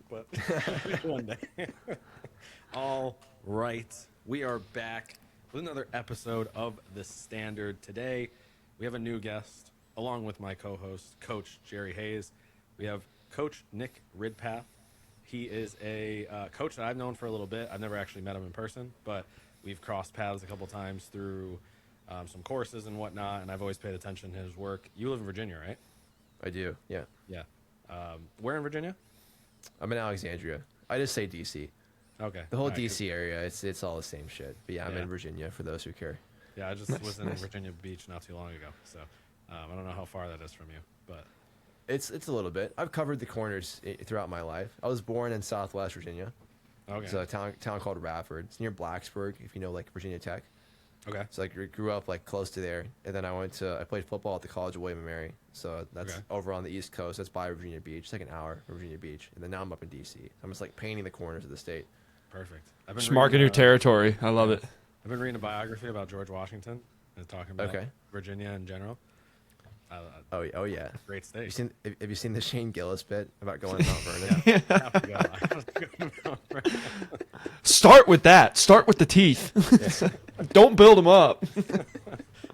but one day. All right, we are back with another episode of The Standard. Today, we have a new guest, along with my co-host, Coach Jerry Hayes. We have Coach Nick Ridpath. He is a coach that I've known for a little bit. I've never actually met him in person, but we've crossed paths a couple times through some courses and whatnot, and I've always paid attention to his work. You live in Virginia, right? I do, yeah. Yeah. Where in Virginia? I'm in Alexandria. I just say DC. Okay. The whole All right, DC area, it's all the same shit. But yeah, I'm Yeah. in Virginia for those who care. Yeah, I just was in Virginia Beach not too long ago, so I don't know how far that is from you, but It's a little bit. I've covered the corners throughout my life. I was born in Southwest Virginia. okay. It's a town called Radford. It's near Blacksburg, if you know, like Virginia Tech. Okay. So like grew up like close to there, and then I played football at the College of William and Mary. So that's Okay. over on the East Coast. That's by Virginia Beach. It's like an hour from Virginia Beach, and then now I'm up in DC. I'm just like painting the corners of the state. Perfect. I've been Just marking your territory. I love it. I've been reading a biography about George Washington and talking about Okay. Virginia in general. Oh yeah. Great state. Have you seen the Shane Gillis bit about going to Mount Vernon? I have to go. I have to go. Start with that. Start with the teeth. Don't build them up.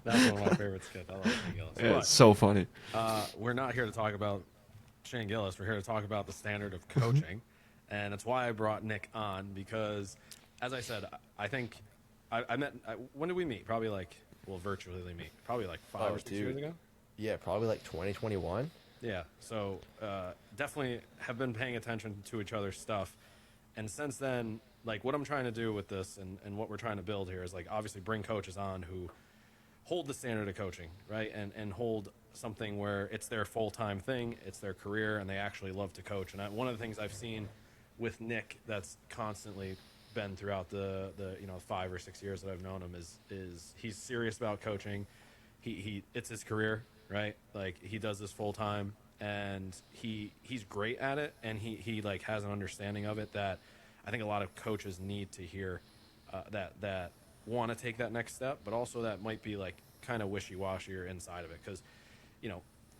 That's one of my favorite skits. I love Shane Gillis. Yeah, it's so funny. We're not here to talk about Shane Gillis. We're here to talk about the standard of coaching, and that's why I brought Nick on because, as I said, I think I met. When did we meet? Probably virtually meet. Probably like 5 or 6 years ago. Yeah, probably like 2021. Yeah. So definitely have been paying attention to each other's stuff, and since then, like what I'm trying to do with this and what we're trying to build here is like obviously bring coaches on who hold the standard of coaching, right? And hold something where it's their full-time thing, it's their career, and they actually love to coach. And one of the things I've seen with Nick that's constantly been throughout the 5 or 6 years that I've known him is he's serious about coaching. He it's his career, right? Like he does this full-time, and he's great at it, and he like has an understanding of it that I think a lot of coaches need to hear that want to take that next step, but also that might be like kind of wishy-washy or inside of it because,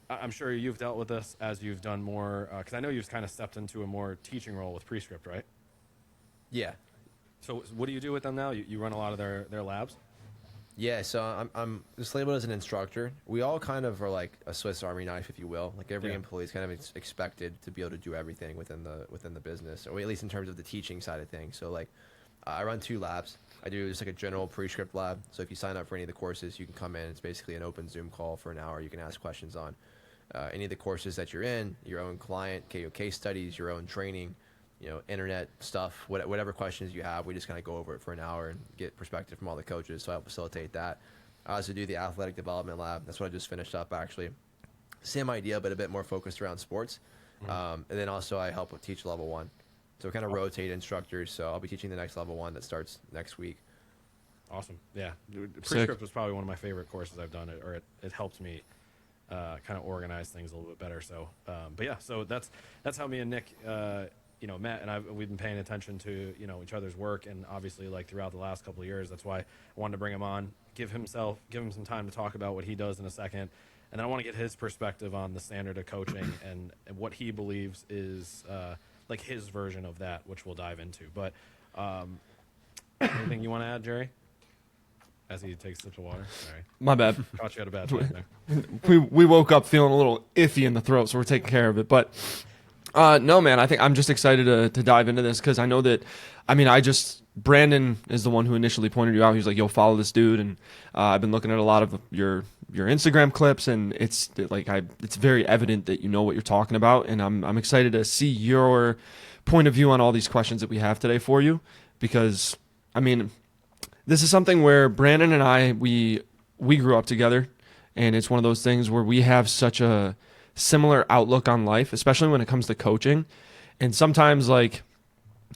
I'm sure you've dealt with this as you've done more because I know you've kind of stepped into a more teaching role with Prescript, right? Yeah. So what do you do with them now? You run a lot of their labs? Yeah, so I'm just labeled as an instructor. We all kind of are like a Swiss Army knife, if you will. Like every Yeah. employee is kind of expected to be able to do everything within the business, or at least in terms of the teaching side of things. So like, I run 2 labs. I do just like a general Prescript lab. So if you sign up for any of the courses, you can come in. It's basically an open Zoom call for an hour. You can ask questions on any of the courses that you're in, your own client, case studies, your own training, internet stuff, whatever questions you have. We just kind of go over it for an hour and get perspective from all the coaches. So I help facilitate that. I also do the athletic development lab. That's what I just finished up, actually. Same idea, but a bit more focused around sports. And then also I help teach level 1. So we kind of rotate instructors. So I'll be teaching the next level 1 that starts next week. Awesome. Yeah. Prescript was probably one of my favorite courses I've done, or it helped me kind of organize things a little bit better. So, but yeah, so that's how me and Nick, met, and we've been paying attention to, each other's work. And obviously like throughout the last couple of years, that's why I wanted to bring him on, give him some time to talk about what he does in a second. And then I want to get his perspective on the standard of coaching and what he believes is, like his version of that, which we'll dive into. But anything you want to add, Jerry? As he takes a sip of water. Sorry. My bad. Caught you at a bad time there. We woke up feeling a little iffy in the throat, so we're taking care of it. But no, man, I think I'm just excited to dive into this because I know that, Brandon is the one who initially pointed you out. He was like, yo, follow this dude. And I've been looking at a lot of your Instagram clips, and it's very evident that you know what you're talking about. And I'm excited to see your point of view on all these questions that we have today for you because, this is something where Brandon and I, we grew up together, and it's one of those things where we have such a similar outlook on life, especially when it comes to coaching. And sometimes, like,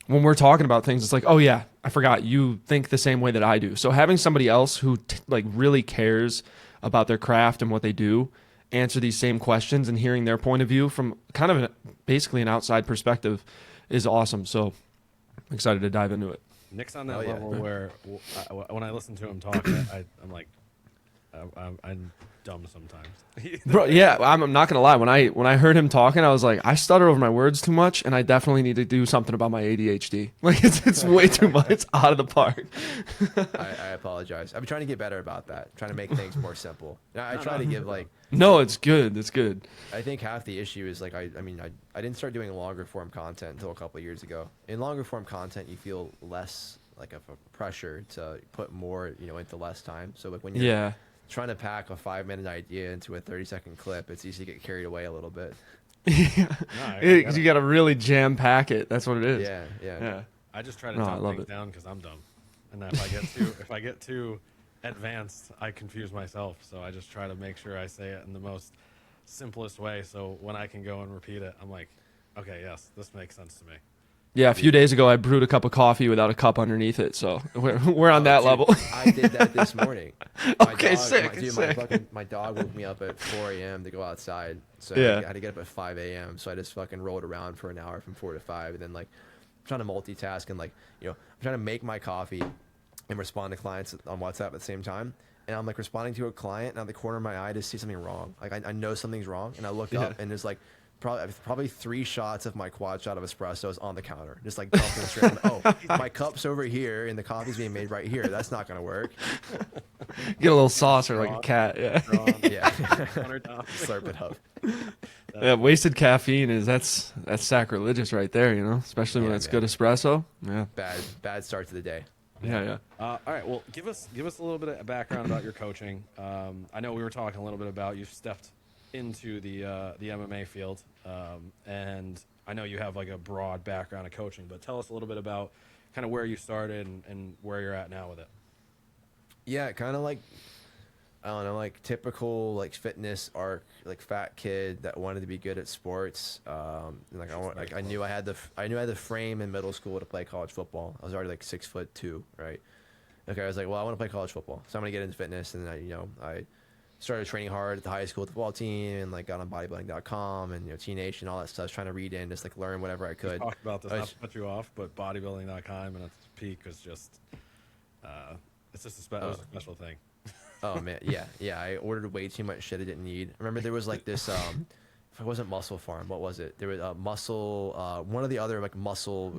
when we're talking about things, it's like, oh yeah, I forgot you think the same way that I do. So having somebody else who really cares about their craft and what they do answer these same questions and hearing their point of view from kind of basically an outside perspective is awesome. So I'm excited to dive into it. Nick's on that level where when I listen to him talk, I'm like, I'm dumb sometimes. Bro, yeah, I'm not gonna lie. When I heard him talking, I was like, I stutter over my words too much, and I definitely need to do something about my ADHD. Like it's way too much. It's out of the park. I apologize. I'm trying to get better about that. Trying to make things more simple. I try to give like. No, it's good. It's good. I think half the issue is like I didn't start doing longer form content until a couple of years ago. In longer form content, you feel less like of a pressure to put more into less time. So like when you're trying to pack a 5-minute idea into a 30-second clip, it's easy to get carried away a little bit. Because you got to really jam pack it. That's what it is. Yeah. I just try to dumb things down because I'm dumb, and then if I get too advanced, I confuse myself. So I just try to make sure I say it in the most simplest way. So when I can go and repeat it, I'm like, okay, yes, this makes sense to me. Yeah, a few days ago, I brewed a cup of coffee without a cup underneath it, so we're on that level. I did that this morning. Sick. My dog woke me up at 4 a.m. to go outside, so I had to get up at 5 a.m. So I just fucking rolled around for an hour from 4 to 5, and then like I'm trying to multitask and I'm trying to make my coffee and respond to clients on WhatsApp at the same time. And I'm like responding to a client, and out of the corner of my eye, I just see something wrong. Like I know something's wrong, and I look up, and there's like probably 3 shots of my quad shot of espressos on the counter, just like dumping straight. Oh, my cup's over here, and the coffee's being made right here. That's not gonna work. Get a little saucer like a cat. Yeah. Slurp it up. Yeah, wasted caffeine that's sacrilegious right there. Especially when it's good espresso. Yeah. Bad start to the day. Yeah. All right. Well, give us a little bit of background about your coaching. I know we were talking a little bit about you stepped into the MMA field, and I know you have like a broad background of coaching, but tell us a little bit about kind of where you started and where you're at now with it. Yeah, kind of like I don't know, like typical like fitness arc, like fat kid that wanted to be good at sports. I knew I had the frame in middle school to play college football. I was already like 6'2", right? Okay, I was like, well, I want to play college football, so I'm gonna get into fitness, and I started training hard at the high school football team, and like got on bodybuilding.com and T Nation, all that stuff. I was trying to read in, just like learn whatever I could. We talked about this, not to cut you off, but bodybuilding.com and its peak was just it's just a special thing. Oh man, yeah. I ordered way too much shit I didn't need. I remember there was like this if it wasn't Muscle Farm, what was it? There was Muscle one of the other like muscle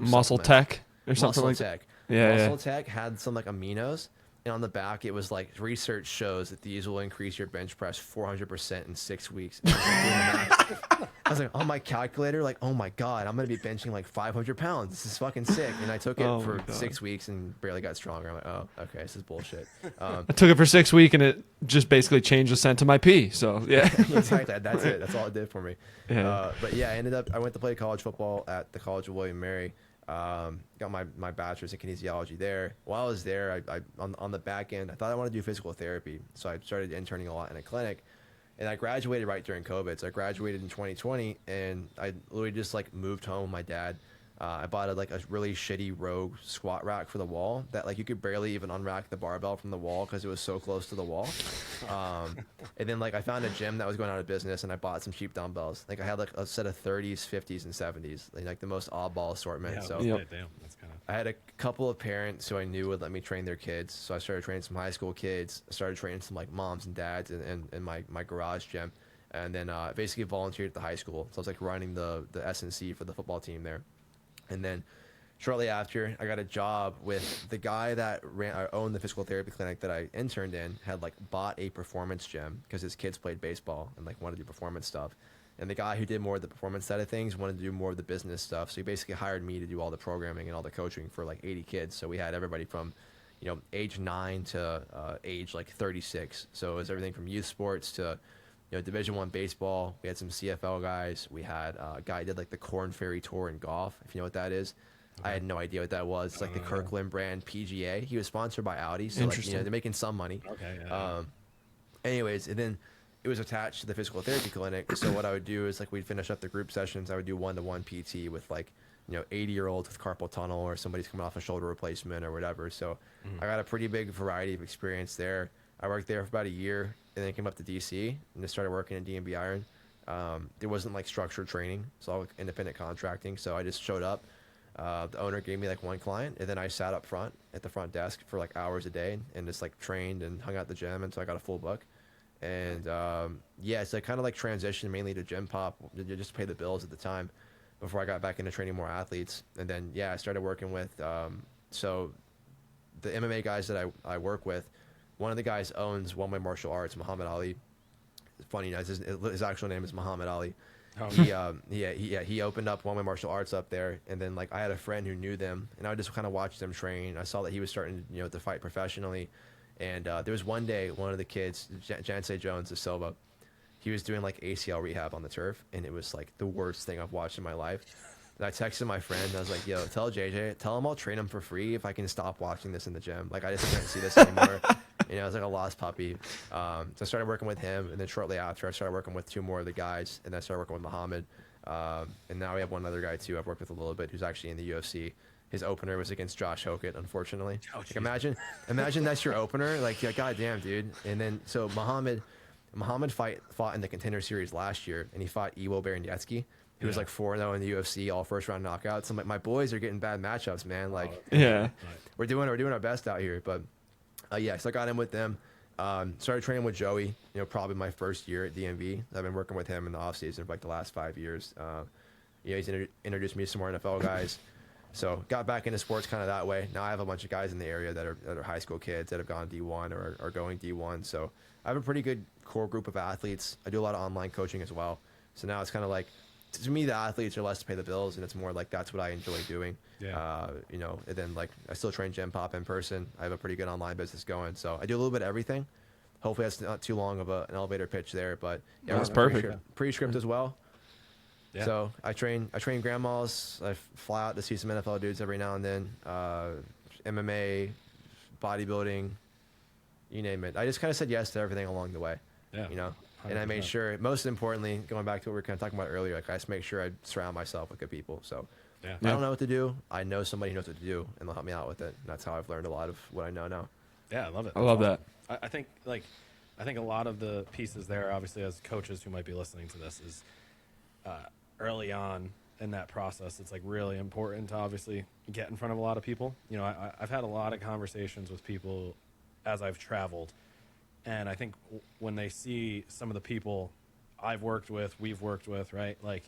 Tech or something like Tech. that. Yeah. Muscle Tech had some like aminos, and on the back it was like research shows that these will increase your bench press 400% in 6 weeks. I was like on my calculator, like, oh my god, I'm gonna be benching like 500 pounds. This is fucking sick. And I took it for 6 weeks and barely got stronger. I'm like, oh, okay, this is bullshit. I took it for 6 weeks and it just basically changed the scent of my pee. So yeah, exactly. That's it. That's all it did for me. Yeah. But yeah, I went to play college football at the College of William & Mary. Got my bachelor's in kinesiology there. While I was there, I on the back end, I thought I wanted to do physical therapy, so I started interning a lot in a clinic, and I graduated right during COVID. So I graduated in 2020, and I literally just like moved home with my dad. I bought a really shitty Rogue squat rack for the wall that like you could barely even unrack the barbell from the wall because it was so close to the wall. And then like I found a gym that was going out of business, and I bought some cheap dumbbells. Like I had like a set of 30s, 50s, and 70s, like the most oddball assortment. Yeah, so damn, that's kind of. I had a couple of parents who I knew would let me train their kids, so I started training some high school kids. I started training some like moms and dads in my garage gym, and then basically volunteered at the high school. So I was like running the S&C for the football team there. And then shortly after, I got a job with the guy that owned the physical therapy clinic that I interned in, had like bought a performance gym because his kids played baseball and like wanted to do performance stuff. And the guy who did more of the performance side of things wanted to do more of the business stuff. So he basically hired me to do all the programming and all the coaching for like 80 kids. So we had everybody from, age 9 to age like 36. So it was everything from youth sports to Division I baseball. We had some CFL guys. We had a guy who did like the Corn Ferry Tour in golf, if you know what that is. Okay. I had no idea what that was. It's like the Kirkland brand PGA. He was sponsored by Audi, so like, they're making some money. Okay. Yeah. Anyways, and then it was attached to the physical therapy clinic. So what I would do is like we'd finish up the group sessions. I would do 1-to-1 PT with like 80-year-olds with carpal tunnel, or somebody's coming off a shoulder replacement or whatever. So I got a pretty big variety of experience there. I worked there for about a year, and then came up to DC and just started working in D&B Iron. There wasn't like structured training. It's all independent contracting. So I just showed up. The owner gave me like one client, and then I sat up front at the front desk for like hours a day and just like trained and hung out at the gym until I got a full book. And yeah, so I kind of like transitioned mainly to gym pop just to pay the bills at the time before I got back into training more athletes. And then yeah, I started working with so the MMA guys that I work with. One of the guys owns One Way Martial Arts, Muhammad Ali. It's funny, his actual name is Muhammad Ali. Oh. He opened up One Way Martial Arts up there, and then like I had a friend who knew them, and I would just kind of watch them train. I saw that he was starting, to fight professionally, and there was one day one of the kids, Jansei Jones de Silva, he was doing like ACL rehab on the turf, and it was like the worst thing I've watched in my life. And I texted my friend, and I was like, "Yo, tell JJ, tell him I'll train him for free if I can stop watching this in the gym. Like I just can't see this anymore." I was like a lost puppy. So I started working with him, and then shortly after, I started working with two more of the guys, and then I started working with Muhammad. And now we have one other guy too I've worked with a little bit who's actually in the UFC. His opener was against Josh Hokett, unfortunately. Oh, like imagine that's your opener. Like, yeah, goddamn, dude. And then so Muhammad fought in the Contender Series last year, and he fought Iwo Baraniecki. He was like 4-0 in the UFC, all first round knockouts. I'm like, my boys are getting bad matchups, man. Like, yeah, we're doing our best out here. But yeah, so I got in with them. Started training with Joey. Probably my first year at DMV. I've been working with him in the off season for like the last 5 years. He's introduced me to some more NFL guys. So got back into sports kind of that way. Now I have a bunch of guys in the area that are high school kids that have gone D1 or are going D1. So I have a pretty good core group of athletes. I do a lot of online coaching as well. So now it's kind of like, to me, the athletes are less to pay the bills, and it's more like that's what I enjoy doing. Yeah. And then like I still train gym pop in person. I have a pretty good online business going, so I do a little bit of everything. Hopefully that's not too long of an elevator pitch there, but yeah, That's perfect. Pre-script as well. Yeah. So I train grandmas. I fly out to see some NFL dudes every now and then. MMA, bodybuilding, you name it. I just kind of said yes to everything along the way. Yeah. And I made sure, most importantly, going back to what we were kind of talking about earlier, like I just make sure I surround myself with good people. So Yeah. if I don't know what to do, I know somebody who knows what to do, and they'll help me out with it. And that's how I've learned a lot of what I know now. Yeah, I love it. I love that. I think a lot of the pieces there, obviously, as coaches who might be listening to this, is early on in that process. It's like really important to obviously get in front of a lot of people. I've had a lot of conversations with people as I've traveled, and I think when they see some of the people we've worked with, right? Like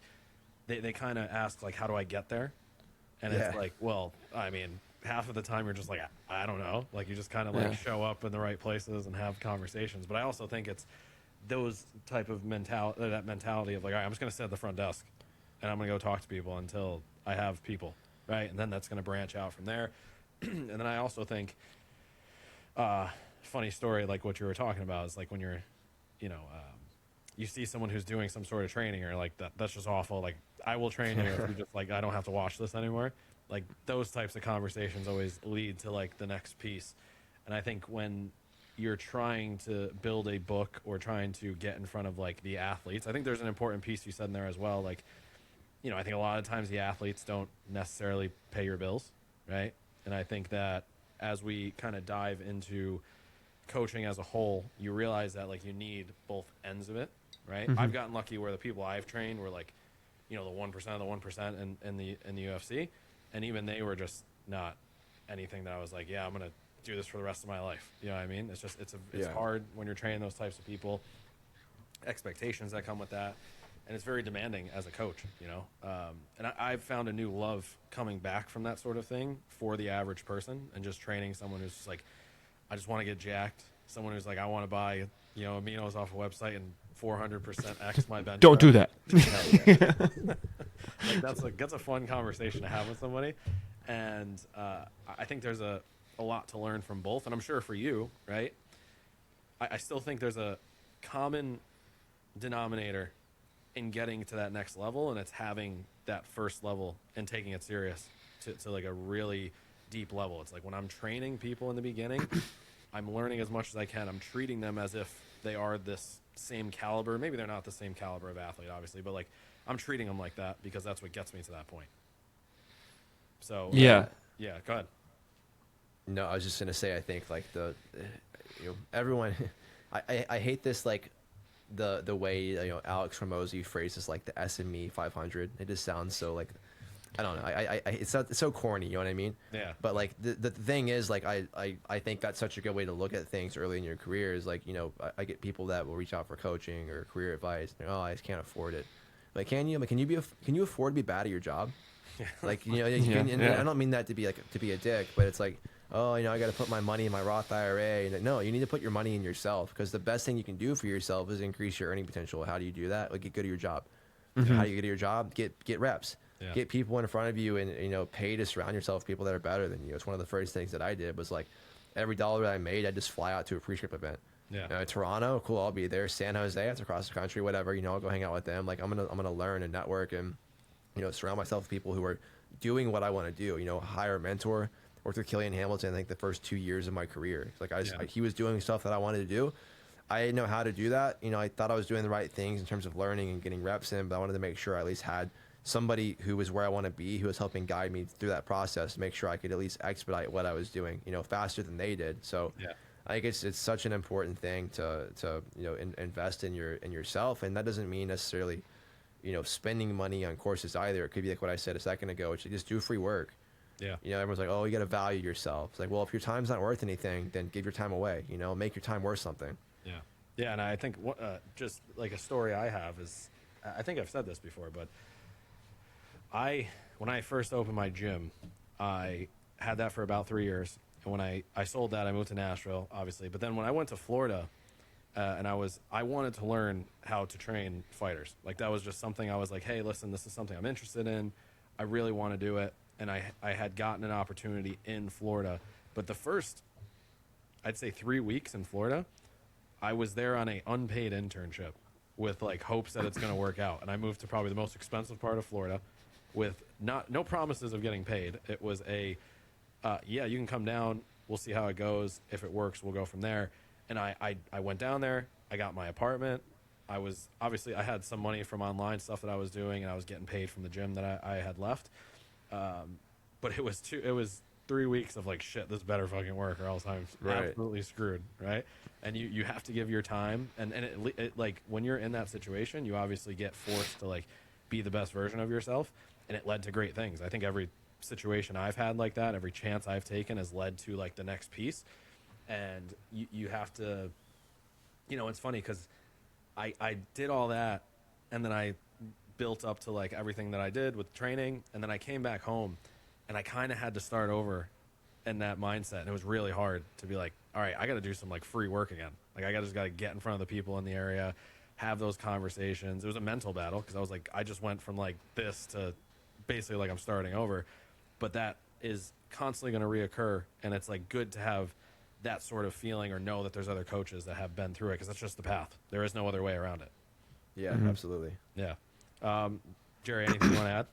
they kind of ask like, how do I get there? And it's like, well, I mean, half of the time you're just like, I don't know. Like you just kind of like show up in the right places and have conversations. But I also think it's those type of that mentality of like, all right, I'm just going to sit at the front desk and I'm going to go talk to people until I have people, right? And then that's going to branch out from there. And then I also think, funny story, like what you were talking about is like when you're, you see someone who's doing some sort of training or like that's just awful. Like I will train you if you just like, I don't have to watch this anymore. Like those types of conversations always lead to like the next piece. And I think when you're trying to build a book or trying to get in front of like the athletes, I think there's an important piece you said in there as well. Like, I think a lot of times the athletes don't necessarily pay your bills, right? And I think that as we kind of dive into coaching as a whole, you realize that like you need both ends of it, right? Mm-hmm. I've gotten lucky where the people I've trained were like, the 1% of the 1% in the UFC, and even they were just not anything that I was like, yeah, I'm gonna do this for the rest of my life. You know what I mean? It's just it's hard when you're training those types of people, expectations that come with that. And it's very demanding as a coach, and I've found a new love coming back from that sort of thing for the average person and just training someone who's just like, I just want to get jacked. Someone who's like, I want to buy, aminos off a website and 400% X my bench. Don't do that. Like that's a fun conversation to have with somebody. And I think there's a lot to learn from both. And I'm sure for you, right? I still think there's a common denominator in getting to that next level, and it's having that first level and taking it serious to like a really deep level. It's like when I'm training people in the beginning, I'm learning as much as I can. I'm treating them as if they are this same caliber. Maybe they're not the same caliber of athlete, obviously, but like I'm treating them like that because that's what gets me to that point. So yeah, go ahead. No, I was just gonna say, I think like everyone, I hate this like the way Alex Hormozi phrases like the SME 500. It just sounds so like I don't know. It's so corny. You know what I mean? Yeah. But like the thing is, like I think that's such a good way to look at things early in your career. Is like, you know, I get people that will reach out for coaching or career advice. Oh, I just can't afford it. Like, can you? Like, can you afford to be bad at your job? Like, you know, I don't mean that to be a dick, but it's like, oh, you know, I got to put my money in my Roth IRA. And no, you need to put your money in yourself, because the best thing you can do for yourself is increase your earning potential. How do you do that? Like, get good at your job. How do you get at your job? Get reps. Yeah. Get people in front of you, and, you know, pay to surround yourself with people that are better than you. It's one of the first things that I did was like, every dollar that I made, I'd just fly out to a pre-script event. Yeah. Toronto, cool, I'll be there. San Jose, that's across the country, whatever. You know, I'll go hang out with them. Like, I'm gonna learn and network, and, you know, surround myself with people who are doing what I want to do. You know, hire a mentor. Worked with Killian Hamilton, I think, the first 2 years of my career. Like, he was doing stuff that I wanted to do. I didn't know how to do that. You know, I thought I was doing the right things in terms of learning and getting reps in, but I wanted to make sure I at least had somebody who was where I want to be, who was helping guide me through that process to make sure I could at least expedite what I was doing, you know, faster than they did. So Yeah. I think it's such an important thing to you know, invest in yourself, and that doesn't mean necessarily, you know, spending money on courses either. It could be like what I said a second ago, which is just do free work. Yeah. You know, everyone's like, oh, you got to value yourself. It's like, well, if your time's not worth anything, then give your time away. You know, make your time worth something. Yeah. Yeah. And I think just like a story I have is, I think I've said this before, but when I first opened my gym, I had that for about 3 years. And when I sold that, I moved to Nashville, obviously. But then when I went to Florida, and I wanted to learn how to train fighters. Like, that was just something I was like, hey, listen, this is something I'm interested in. I really want to do it. And I had gotten an opportunity in Florida. But the first, I'd say 3 weeks in Florida, I was there on a unpaid internship with like hopes that it's going to work out. And I moved to probably the most expensive part of Florida with no promises of getting paid. It was yeah, you can come down. We'll see how it goes. If it works, we'll go from there. And I went down there. I got my apartment. I had some money from online stuff that I was doing, and I was getting paid from the gym that I had left. But it was 3 weeks of like, shit, this better fucking work, or else I'm absolutely screwed, right? And you have to give your time, and it like, when you're in that situation, you obviously get forced to like be the best version of yourself, and it led to great things. I think every situation I've had like that, every chance I've taken has led to like the next piece. And you have to, you know, it's funny because I did all that, and then I built up to like everything that I did with training, and then I came back home, and I kind of had to start over in that mindset. And it was really hard to be like, all right, I got to do some like free work again. Like, I just got to get in front of the people in the area, have those conversations. It was a mental battle because I was like, I just went from like this to basically like I'm starting over. But that is constantly going to reoccur, and it's like good to have that sort of feeling, or know that there's other coaches that have been through it, because that's just the path. There is no other way around it. Yeah, absolutely. Yeah. Jerry, anything you want to add?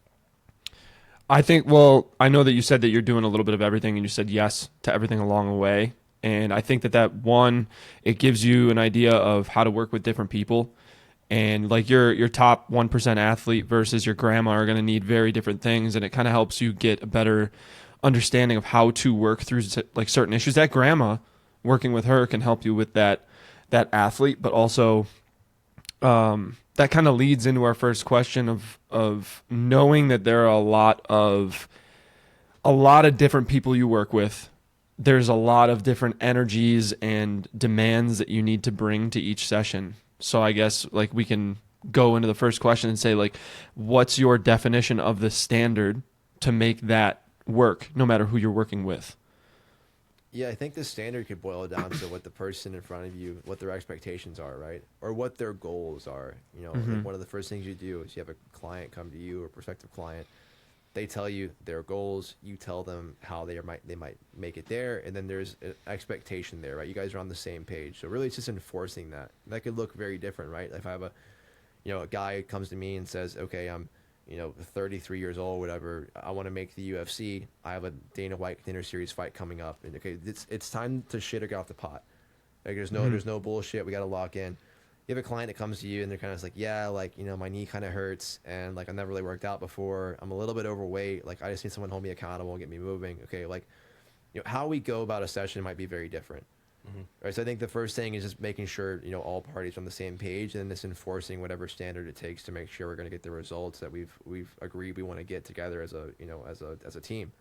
I think, well, I know that you said that you're doing a little bit of everything, and you said yes to everything along the way. And I think that one, it gives you an idea of how to work with different people. And like your top 1% athlete versus your grandma are going to need very different things. And it kind of helps you get a better understanding of how to work through like certain issues. That grandma, working with her, can help you with that athlete, but also that kind of leads into our first question of knowing that there are a lot of different people you work with. There's a lot of different energies and demands that you need to bring to each session. So I guess like we can go into the first question and say, like, what's your definition of the standard to make that work, no matter who you're working with? Yeah, I think the standard could boil down to what the person in front of you, what their expectations are, right? Or what their goals are. You know, like one of the first things you do is you have a client come to you, or a prospective client. They tell you their goals. You tell them how they might make it there, and then there's an expectation there, right? You guys are on the same page. So really, it's just enforcing that. That could look very different, right? If I have a guy comes to me and says, okay, I'm 33 years old, whatever. I want to make the UFC. I have a Dana White Contender Series fight coming up, and okay, it's time to shit or get off the pot. Like, there's no bullshit. We got to lock in. You have a client that comes to you and they're kind of like, yeah, like, my knee kind of hurts, and like, I've never really worked out before. I'm a little bit overweight. Like, I just need someone to hold me accountable and get me moving. Okay, like, how we go about a session might be very different. Right. So I think the first thing is just making sure, you know, all parties are on the same page, and then this enforcing whatever standard it takes to make sure we're going to get the results that we've agreed we want to get together as a, you know, as a team.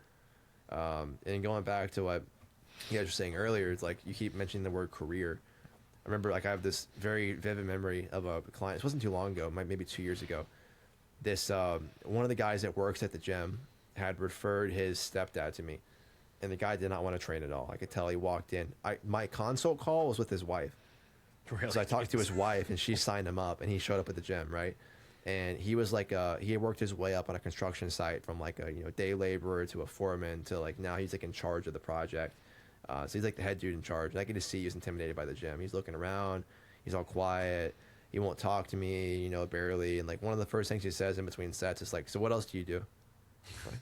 And going back to what you guys were saying earlier, it's like you keep mentioning the word career. I remember, like, I have this very vivid memory of a client. This wasn't too long ago, maybe 2 years ago. This one of the guys that works at the gym had referred his stepdad to me, and the guy did not want to train at all. I could tell. He walked in. My consult call was with his wife. Really? So I talked to his wife, and she signed him up, and he showed up at the gym, right? And he was like, he had worked his way up on a construction site from like a, you know, day laborer to a foreman to like now he's like in charge of the project. So he's like the head dude in charge. And I could just see he was intimidated by the gym. He's looking around. He's all quiet. He won't talk to me, you know, barely. And like one of the first things he says in between sets is like, "So what else do you do?" Like,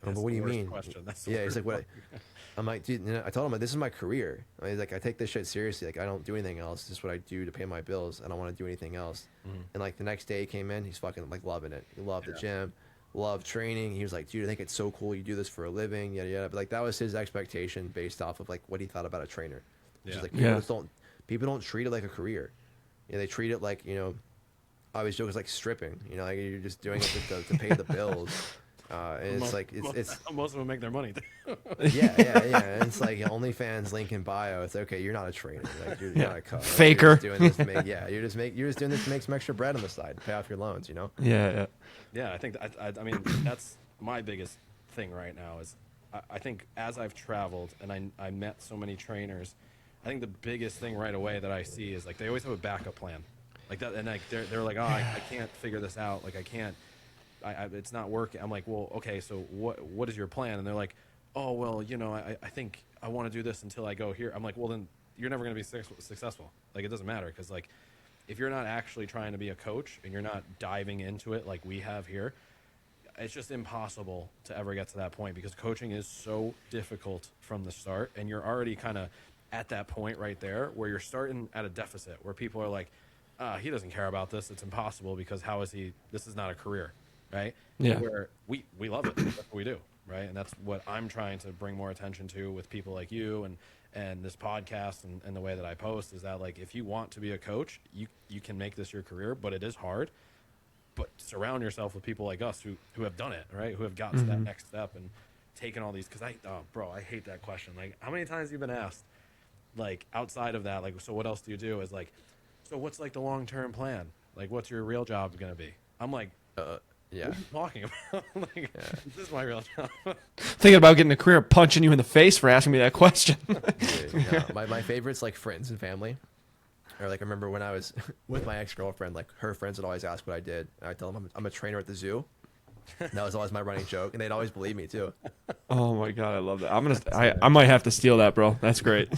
"Oh, but what do you mean?" Question. Yeah, he's like, "What?" I'm like, "Dude," you know, I told him, like, "This is my career." He's like, "I take this shit seriously. Like, I don't do anything else. This is what I do to pay my bills. I don't want to do anything else." And like the next day he came in, he's fucking like loving it. He loved the gym, loved training. He was like, "Dude, I think it's so cool you do this for a living." Yada yada. But like that was his expectation based off of like what he thought about a trainer. Which is like people don't treat it like a career. You know, they treat it like, you know, I always joke, it's like stripping. You know, like you're just doing it to pay the bills. And it's like it's most of them make their money. yeah. And it's like OnlyFans link in bio. It's okay. You're not a trainer. Like you're not a coach. Faker. You're just doing this to make, you're just doing this to make some extra bread on the side, to pay off your loans. You know. Yeah. Yeah, I think I mean that's my biggest thing right now is I think as I've traveled and I met so many trainers, I think the biggest thing right away that I see is like they always have a backup plan, like that, and like they're like, "Oh, I can't figure this out. Like I can't, it's not working." I'm like, "Well, okay, so what is your plan?" And they're like, "Oh, well, you know, I think I want to do this until I go here." I'm like, "Well, then you're never going to be successful. Like it doesn't matter because like if you're not actually trying to be a coach and you're not diving into it like we have here, it's just impossible to ever get to that point because coaching is so difficult from the start, and you're already kind of at that point right there where you're starting at a deficit where people are like, he doesn't care about this. It's impossible because how is he? This is not a career, right? Yeah. Where we love it. That's what we do, right? And that's what I'm trying to bring more attention to with people like you and this podcast and the way that I post is that like if you want to be a coach, you can make this your career, but it is hard. But surround yourself with people like us who have done it, right? Who have gotten to that next step and taken all these. Because I hate that question. Like, how many times have you been asked, like, outside of that, like, so what else do you do? Is like, so what's like the long-term plan? Like, what's your real job going to be? I'm like, Yeah. what are you talking about? Like, this is my real job. Thinking about getting a career punching you in the face for asking me that question. Yeah. My favorites like friends and family. Or like I remember when I was with my ex-girlfriend, like her friends would always ask what I did. And I'd tell them I'm a trainer at the zoo. And that was always my running joke, and they'd always believe me too. Oh my god, I love that. I might have to steal that, bro. That's great.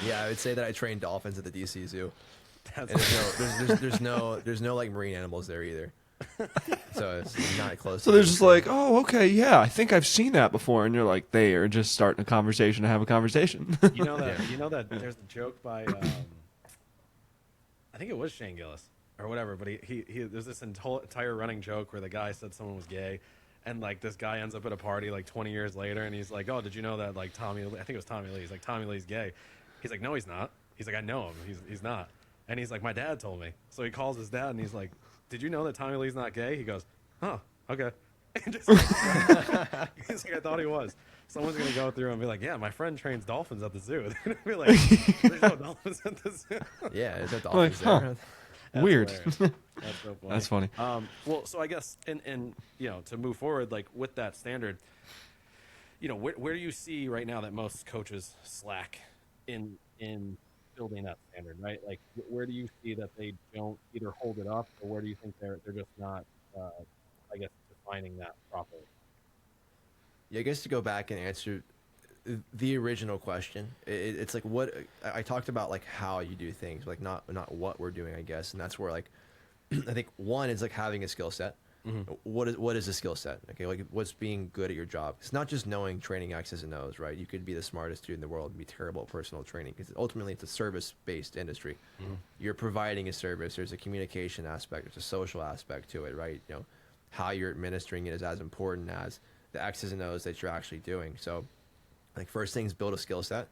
Yeah, I would say that I train dolphins at the DC Zoo. That's And there's no like marine animals there either. So it's not close. So they're just like, oh, okay, yeah, I think I've seen that before, and you're like, they are just starting a conversation to have a conversation. you know that there's a joke by I think it was Shane Gillis or whatever, but he there's this entire running joke where the guy said someone was gay, and like this guy ends up at a party like 20 years later, and he's like, "Oh, did you know that like Tommy? I think it was Tommy Lee. He's like, Tommy Lee's gay." He's like, "No, he's not." He's like, "I know him. He's not." And he's like, "My dad told me." So he calls his dad, and he's like, "Did you know that Tommy Lee's not gay?" He goes, "Huh, okay." And just, he's like, "I thought he was." Someone's gonna go through and be like, "Yeah, my friend trains dolphins at the zoo." They're gonna be like, "There's no dolphins at the zoo." Yeah, is that Like, dolphins huh. there? That's Weird. hilarious. That's so funny. That's funny. Well, so I guess, and you know, to move forward, like with that standard, you know, where do you see right now that most coaches slack in building that standard, right? Like, where do you see that they don't either hold it up, or where do you think they're just not, I guess, defining that properly? Yeah, I guess to go back and answer the original question, it's like what I talked about, like how you do things, like not what we're doing, I guess, and that's where like I think one is like having a skill set. What is a skill set? Okay, like what's being good at your job? It's not just knowing training X's and O's, right? You could be the smartest dude in the world and be terrible at personal training because ultimately it's a service-based industry. You're providing a service. There's a communication aspect. There's a social aspect to it, right? You know, how you're administering it is as important as the X's and O's that you're actually doing. So, like, first things, build a skill set.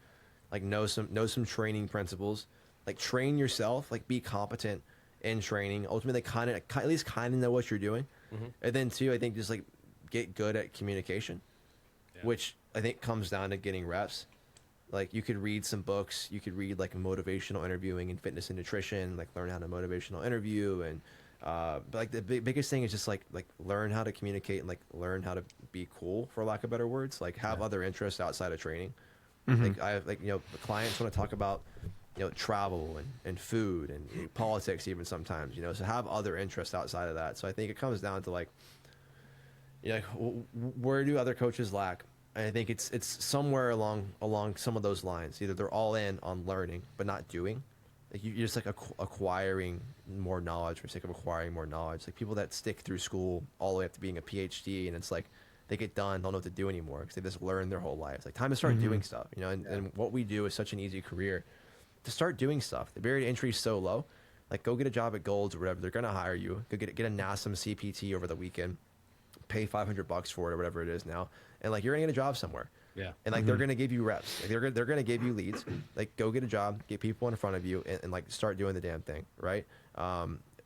like know some training principles, like train yourself, like be competent in training. Ultimately, at least kind of know what you're doing, and then too, I think just like get good at communication, which I think comes down to getting reps. Like you could read some books, you could read like motivational interviewing and fitness and nutrition, like learn how to motivational interview, and but like the biggest thing is just like learn how to communicate and like learn how to be cool, for lack of better words. Like have other interests outside of training. Like I have, like, you know, the clients want to talk about, you know, travel and food and politics even sometimes, you know, so have other interests outside of that. So I think it comes down to like, you know, where do other coaches lack? And I think it's somewhere along some of those lines. Either they're all in on learning but not doing. Like you're just like acquiring more knowledge for the sake of acquiring more knowledge. Like people that stick through school all the way up to being a PhD, and it's like they get done, don't know what to do anymore because they just learned their whole life. It's like time to start doing stuff, you know. And what we do is such an easy career to start doing stuff. The barrier to entry is so low. Like go get a job at Gold's or whatever. They're gonna hire you. Go get a NASM CPT over the weekend. Pay $500 for it or whatever it is now, and like you're gonna get a job somewhere. Yeah. And like they're gonna give you reps. Like, they're gonna give you leads. Like go get a job, get people in front of you, and like start doing the damn thing, right?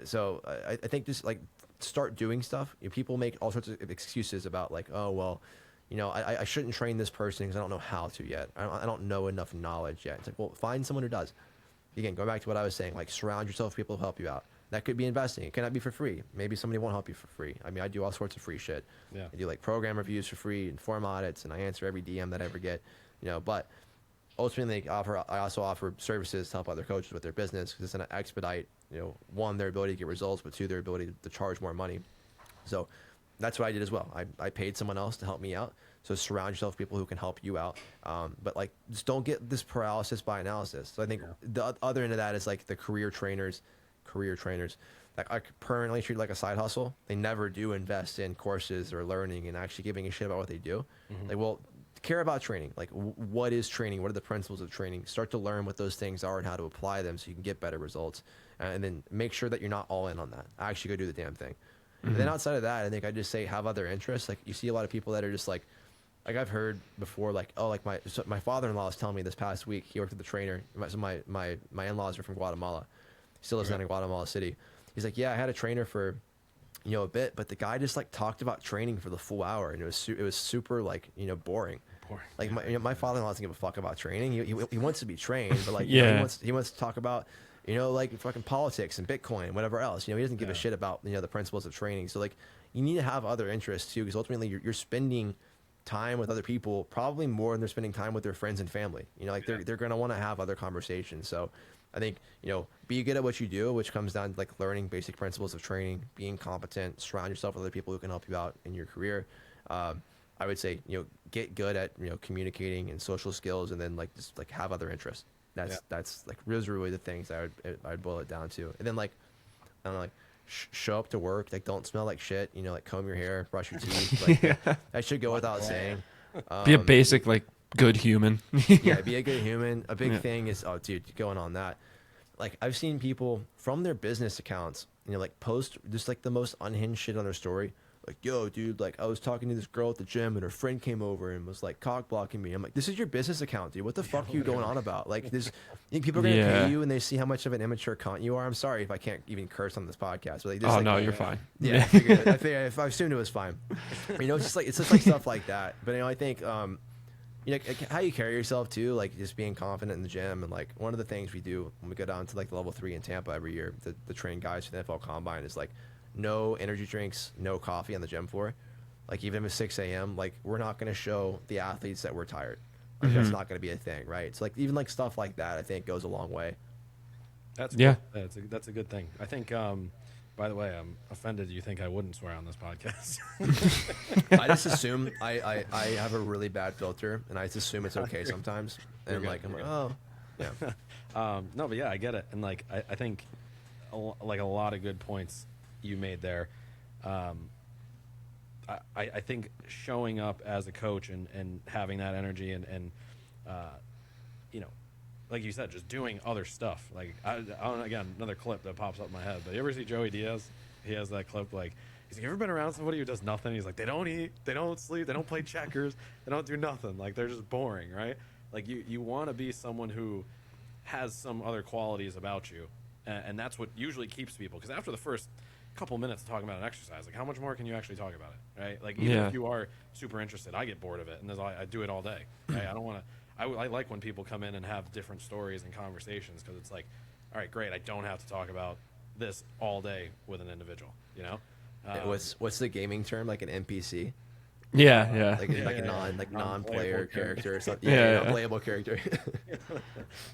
So I think just like start doing stuff. You know, people make all sorts of excuses about like, oh well, you know, I shouldn't train this person because I don't know how to yet. I don't know enough knowledge yet. It's like, well, find someone who does. Again, going back to what I was saying, like surround yourself with people who help you out. That could be investing. It cannot be for free. Maybe somebody won't help you for free. I mean, I do all sorts of free shit. Yeah. I do like program reviews for free and form audits, and I answer every DM that I ever get. You know, but ultimately, I also offer services to help other coaches with their business because it's going to expedite, you know, one, their ability to get results, but two, their ability to charge more money. So that's what I did as well. I paid someone else to help me out. So surround yourself with people who can help you out. But like, just don't get this paralysis by analysis. So I think the other end of that is like the career trainers that are permanently treated like a side hustle. They never do invest in courses or learning and actually giving a shit about what they do. Like, well, care about training. Like, what is training? What are the principles of training? Start to learn what those things are and how to apply them so you can get better results. And then make sure that you're not all in on that. Actually go do the damn thing. And then outside of that, I think I just say have other interests. Like, you see a lot of people that are just like I've heard before, like, oh, like my father-in-law was telling me this past week, he worked at the trainer. So my in-laws are from Guatemala. He still lives down in Guatemala City. He's like, yeah, I had a trainer for, you know, a bit, but the guy just like talked about training for the full hour, and it was super like, you know, boring. Like my father-in-law doesn't give a fuck about training. He wants to be trained, but like you know, he wants to talk about, you know, like fucking politics and Bitcoin and whatever else. You know, he doesn't give a shit about, you know, the principles of training. So like you need to have other interests too, because ultimately you're spending time with other people probably more than they're spending time with their friends and family. You know, like they're gonna want to have other conversations. So I think, you know, be good at what you do, which comes down to like learning basic principles of training, being competent, surround yourself with other people who can help you out in your career. I would say, you know, get good at, you know, communicating and social skills, and then like just like have other interests. That's like really the things that I'd boil it down to. And then like, I don't know, like show up to work, like don't smell like shit, you know, like comb your hair, brush your teeth. Like that should go without saying. Be a basic like good human. Yeah, be a good human. A big thing is, oh, dude, going on that. Like, I've seen people from their business accounts, you know, like post just like the most unhinged shit on their story. Like, yo, dude, like I was talking to this girl at the gym and her friend came over and was like cock blocking me. I'm like, this is your business account, dude. What the fuck are you going on about? Like, this, you think people are gonna pay you and they see how much of an immature cunt you are. I'm sorry if I can't even curse on this podcast. But like, this, Oh like, no, you're fine. Yeah, I figured. I assumed it was fine. You know, it's just like stuff like that. But you know, I think you know, how you carry yourself too, like just being confident in the gym. And like one of the things we do when we go down to like level 3 in Tampa every year, the train guys for the NFL Combine, is like no energy drinks, no coffee on the gym floor. Like even if it's 6 a.m., like we're not going to show the athletes that we're tired. Like, that's not going to be a thing, right? So like even like stuff like that, I think goes a long way. That's a good thing. I think. By the way, I'm offended you think I wouldn't swear on this podcast. I just assume I have a really bad filter, and I just assume it's okay sometimes. And I'm like, oh, yeah. No, but yeah, I get it. And like, I think like a lot of good points you made there. I think showing up as a coach and having that energy and you know, like you said, just doing other stuff. Like, I don't, again, another clip that pops up in my head. But you ever see Joey Diaz? He has that clip, like, he's like, you ever been around somebody who does nothing? He's like, they don't eat, they don't sleep, they don't play checkers, they don't do nothing. Like, they're just boring, right? Like you want to be someone who has some other qualities about you, and that's what usually keeps people. Because after the first couple minutes of talking about an exercise, like how much more can you actually talk about it, right? Like even if you are super interested, I get bored of it, and I do it all day. Right? I don't want to. I like when people come in and have different stories and conversations, because it's like, all right, great. I don't have to talk about this all day with an individual. You know, What's the gaming term, like an NPC? Yeah. Like Yeah, like a yeah. non-player Non-playable character or something. Yeah, yeah. Non-playable character.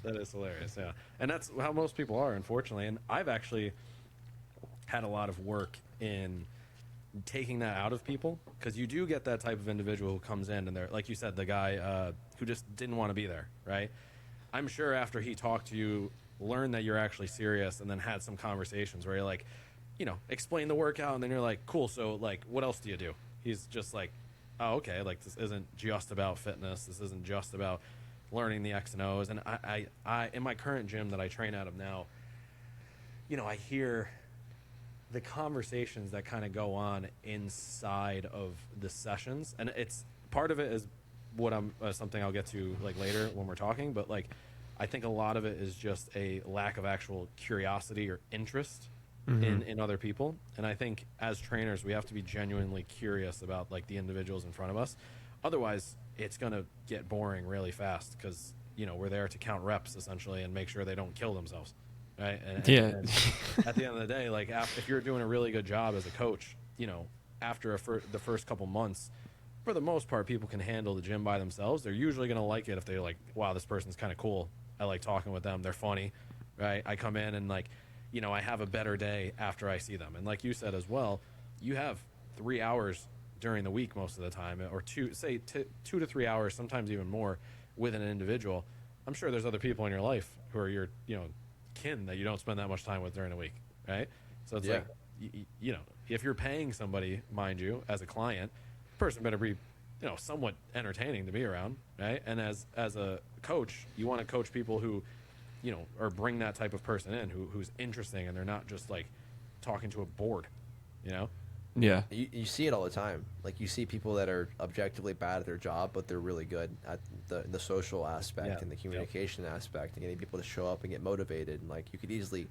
That is hilarious. Yeah, and that's how most people are, unfortunately. And I've actually had a lot of work in taking that out of people, because you do get that type of individual who comes in and they're, like you said, the guy who just didn't want to be there, right? I'm sure after he talked to you, learned that you're actually serious, and then had some conversations where you're like, explain the workout, and then you're like, cool, so like what else do you do? He's just like, oh, okay, like this isn't just about fitness, this isn't just about learning the X and O's. And I in my current gym that I train out of now, I hear the conversations that kind of go on inside of the sessions, and it's part of it is what I'm something I'll get to like later when we're talking, but like I think a lot of it is just a lack of actual curiosity or interest in other people. And I think as trainers we have to be genuinely curious about like the individuals in front of us, otherwise it's going to get boring really fast, because we're there to count reps essentially and make sure they don't kill themselves, right? And at the end of the day, like if you're doing a really good job as a coach, after the first couple months, for the most part, people can handle the gym by themselves. They're usually going to like it if they're like, wow, this person's kind of cool, I like talking with them, they're funny, right? I come in and like, I have a better day after I see them. And like you said as well, you have 3 hours during the week most of the time, or 2 to 3 hours, sometimes even more, with an individual. I'm sure there's other people in your life who are your kin that you don't spend that much time with during the week, right? So it's like, if you're paying somebody, mind you, as a client, the person better be somewhat entertaining to be around, right? And as a coach, you want to coach people who or bring that type of person in who's interesting, and they're not just like talking to a board, Yeah. You see it all the time. Like you see people that are objectively bad at their job, but they're really good at the social aspect and the communication aspect, and getting people to show up and get motivated. And like you could easily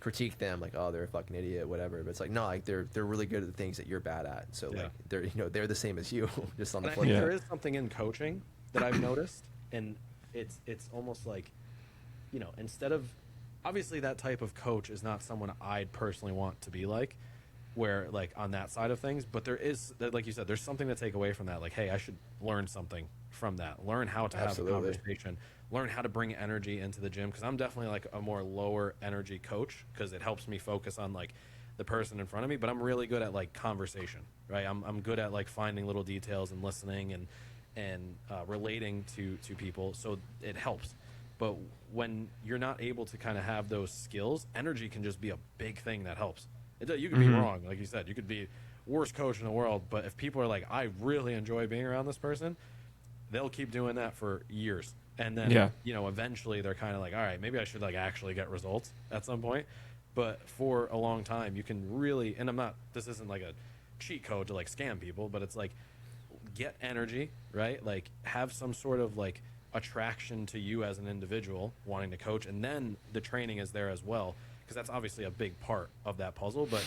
critique them, like, oh, they're a fucking idiot, whatever. But it's like, no, like they're really good at the things that you're bad at. So like they're the same as you, just on the flip. There is something in coaching that I've noticed, and it's almost like, instead of, obviously that type of coach is not someone I'd personally want to be like, where like on that side of things, but there is, like you said, there's something to take away from that. Like, hey, I should learn something from that, learn how to have a conversation, learn how to bring energy into the gym, because I'm definitely like a more lower energy coach, because it helps me focus on like the person in front of me. But I'm really good at like conversation, right? I'm good at like finding little details and listening and relating to people, so it helps. But when you're not able to kind of have those skills, energy can just be a big thing that helps. You could be wrong, like you said, you could be worst coach in the world, but if people are like, I really enjoy being around this person, they'll keep doing that for years. And then, eventually they're kind of like, all right, maybe I should like actually get results at some point. But for a long time, you can really, and this isn't like a cheat code to like scam people, but it's like, get energy, right? Like have some sort of like attraction to you as an individual wanting to coach, and then the training is there as well, because that's obviously a big part of that puzzle. But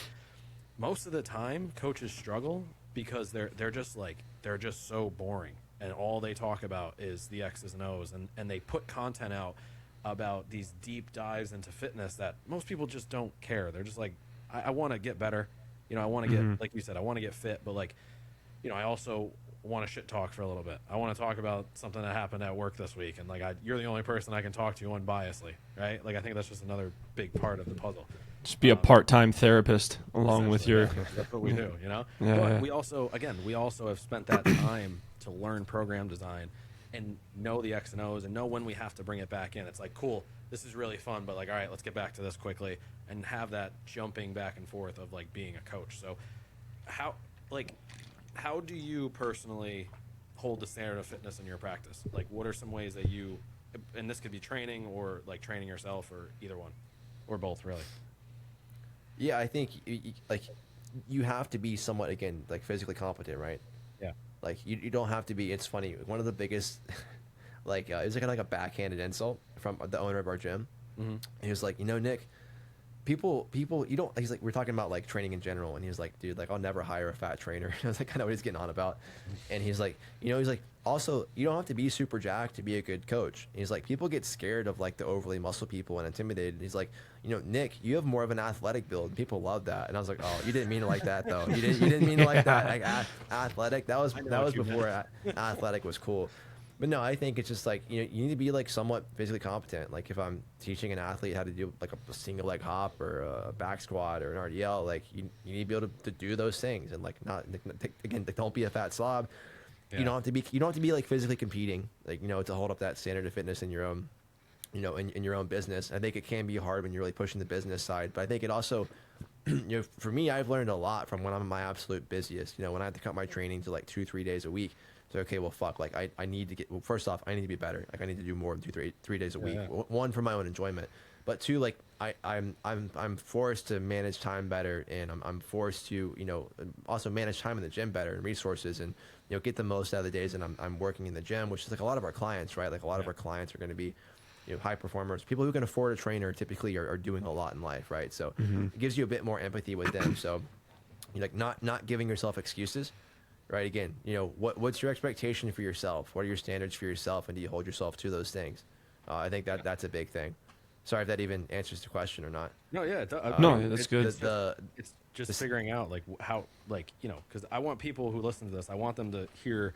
most of the time coaches struggle because they're just so boring, and all they talk about is the X's and O's, and they put content out about these deep dives into fitness that most people just don't care. They're just like, I want to get better, I want to get, like you said, I want to get fit, but like, I also want to shit talk for a little bit. I want to talk about something that happened at work this week, and like you're the only person I can talk to unbiasedly, right? Like I think that's just another big part of the puzzle. Just be a part-time therapist along with your. That's what we do, Yeah, but we also have spent that time to learn program design and know the X and O's and know when we have to bring it back in. It's like, cool, this is really fun, but like, all right, let's get back to this quickly, and have that jumping back and forth of like being a coach. So how do you personally hold the standard of fitness in your practice? Like, what are some ways that you, and this could be training or like training yourself, or either one, or both, really? Yeah, I think you have to be somewhat, again, like physically competent, right? Yeah. Like you don't have to be. It's funny. One of the biggest, like it was like a backhanded insult from the owner of our gym. He was like, Nick, people, you don't. He's like, we're talking about like training in general, and he was like, dude, like I'll never hire a fat trainer. I was like, I know what he's getting on about, and he's like, he's like, also, you don't have to be super jacked to be a good coach. And he's like, people get scared of like the overly muscle people and intimidated. He's like, Nick, you have more of an athletic build. People love that. And I was like, oh, you didn't mean it like that though. You didn't mean it like that. Like athletic. That was before athletic was cool. But no, I think it's just like, you need to be like somewhat physically competent. Like if I'm teaching an athlete how to do like a single leg hop or a back squat or an RDL, like you need to be able to do those things and like not, again, don't be a fat slob. Yeah. You don't have to be like physically competing, like, to hold up that standard of fitness in your own, in your own business. I think it can be hard when you're really pushing the business side, but I think it also, for me, I've learned a lot from when I'm at my absolute busiest, when I have to cut my training to like 2-3 days a week. So, okay, well, fuck, like I need to get, well, first off, I need to be better. Like I need to do more than 3 days a week. Yeah. One, for my own enjoyment, but two, like I'm forced to manage time better, and I'm forced to, also manage time in the gym better and resources, and, get the most out of the days that I'm working in the gym, which is like a lot of our clients, right? Like a lot of our clients are going to be, high performers. People who can afford a trainer typically are doing a lot in life, right? So it gives you a bit more empathy with them. So like not giving yourself excuses, right? Again, what's your expectation for yourself? What are your standards for yourself? And do you hold yourself to those things? I think that's a big thing. Sorry if that even answers the question or not. No, yeah. No, that's good. It's just figuring out like how, like, because I want people who listen to this, I want them to hear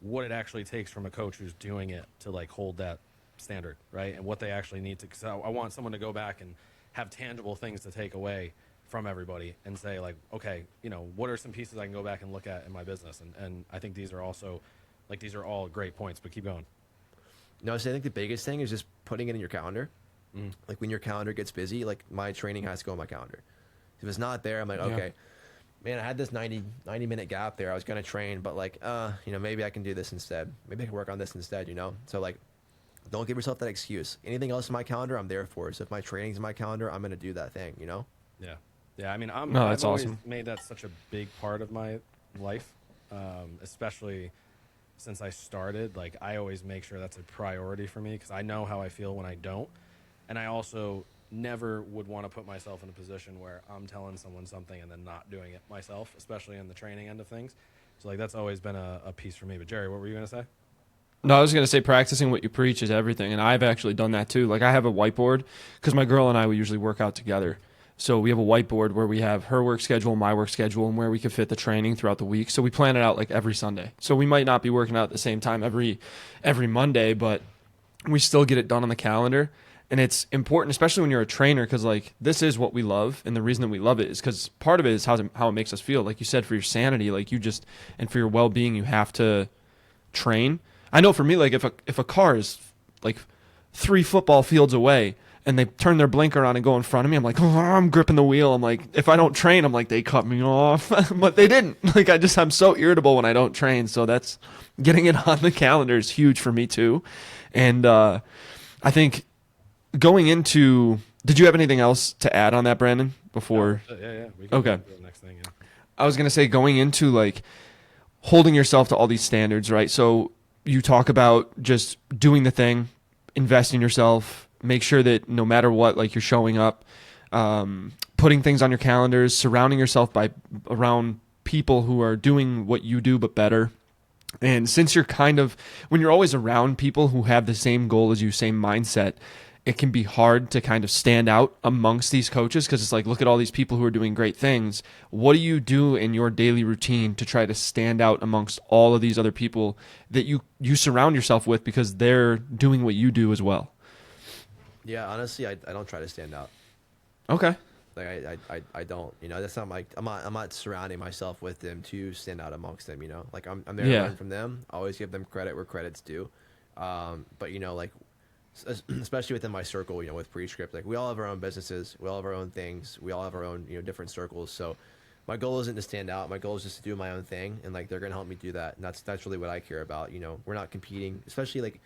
what it actually takes from a coach who's doing it to like hold that standard, right? And what they actually need to, because I want someone to go back and have tangible things to take away from everybody and say like, okay, what are some pieces I can go back and look at in my business? And I think these are also, like, these are all great points, but keep going. No, so I think the biggest thing is just putting it in your calendar. Like when your calendar gets busy, like my training has to go on my calendar. If it's not there, I'm like, okay, man, I had this 90 minute gap there. I was going to train, but like, maybe I can do this instead. Maybe I can work on this instead, So like, don't give yourself that excuse. Anything else in my calendar, I'm there for. So if my training's in my calendar, I'm going to do that thing, Yeah. Yeah. I mean, I've that's always awesome. made that such a big part of my life, especially since I started. Like, I always make sure that's a priority for me because I know how I feel when I don't. And I also never would want to put myself in a position where I'm telling someone something and then not doing it myself, especially in the training end of things. So, like, that's always been a piece for me. But, Jerry, what were you going to say? No, I was going to say practicing what you preach is everything, and I've actually done that too. Like I have a whiteboard because my girl and I, we usually work out together. So we have a whiteboard where we have her work schedule, my work schedule, and where we can fit the training throughout the week. So we plan it out like every Sunday. So we might not be working out at the same time every Monday, but we still get it done on the calendar. And it's important, especially when you're a trainer, because like this is what we love, and the reason that we love it is because part of it is how it makes us feel. Like you said, for your sanity, like and for your well-being, you have to train. I know for me, like if a car is like 3 football fields away and they turn their blinker on and go in front of me, I'm like, oh, I'm gripping the wheel. I'm like, if I don't train, I'm like, they cut me off, but they didn't. Like I'm so irritable when I don't train. So that's getting it on the calendar is huge for me too. And I think going into, did you have anything else to add on that, Brandon? Before? Yeah. We can Okay. go to the next thing. Yeah. I was gonna say going into like holding yourself to all these standards, right? So you talk about just doing the thing, invest in yourself, make sure that no matter what, like you're showing up, putting things on your calendars, surrounding yourself around people who are doing what you do but better. And since you're when you're always around people who have the same goal as you, same mindset, it can be hard to kind of stand out amongst these coaches because it's like, look at all these people who are doing great things. What do you do in your daily routine to try to stand out amongst all of these other people that you surround yourself with because they're doing what you do as well? Yeah, honestly, I don't try to stand out. Okay. Like I don't, that's not like I'm not surrounding myself with them to stand out amongst them, like I'm there to learn from them. I always give them credit where credit's due. But like especially within my circle, with Prescript, like we all have our own businesses, we all have our own things, we all have our own, different circles. So my goal isn't to stand out. My goal is just to do my own thing, and like they're gonna help me do that. And that's really what I care about. We're not competing, especially like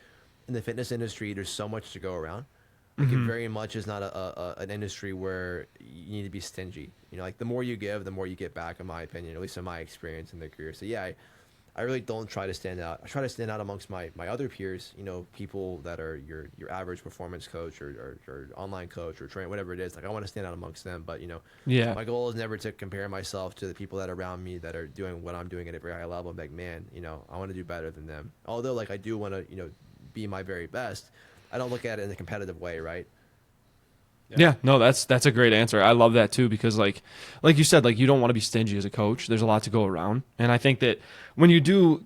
in the fitness industry. There's so much to go around. Like it very much is not an industry where you need to be stingy. Like the more you give, the more you get back, in my opinion, at least in my experience in the career. So yeah, I really don't try to stand out. I try to stand out amongst my other peers, you know, people that are your average performance coach or online coach or train, whatever it is. Like I want to stand out amongst them, but you know, Yeah. my goal is never to compare myself to the people that are around me that are doing what I'm doing at a very high level. I'm like, man, you know, I want to do better than them. Although like I do want to, you know, be my very best. I don't look at it in a competitive way, right? Yeah, no, that's a great answer. I love that too because like you said, like you don't want to be stingy as a coach. There's a lot to go around, and I think that when you do,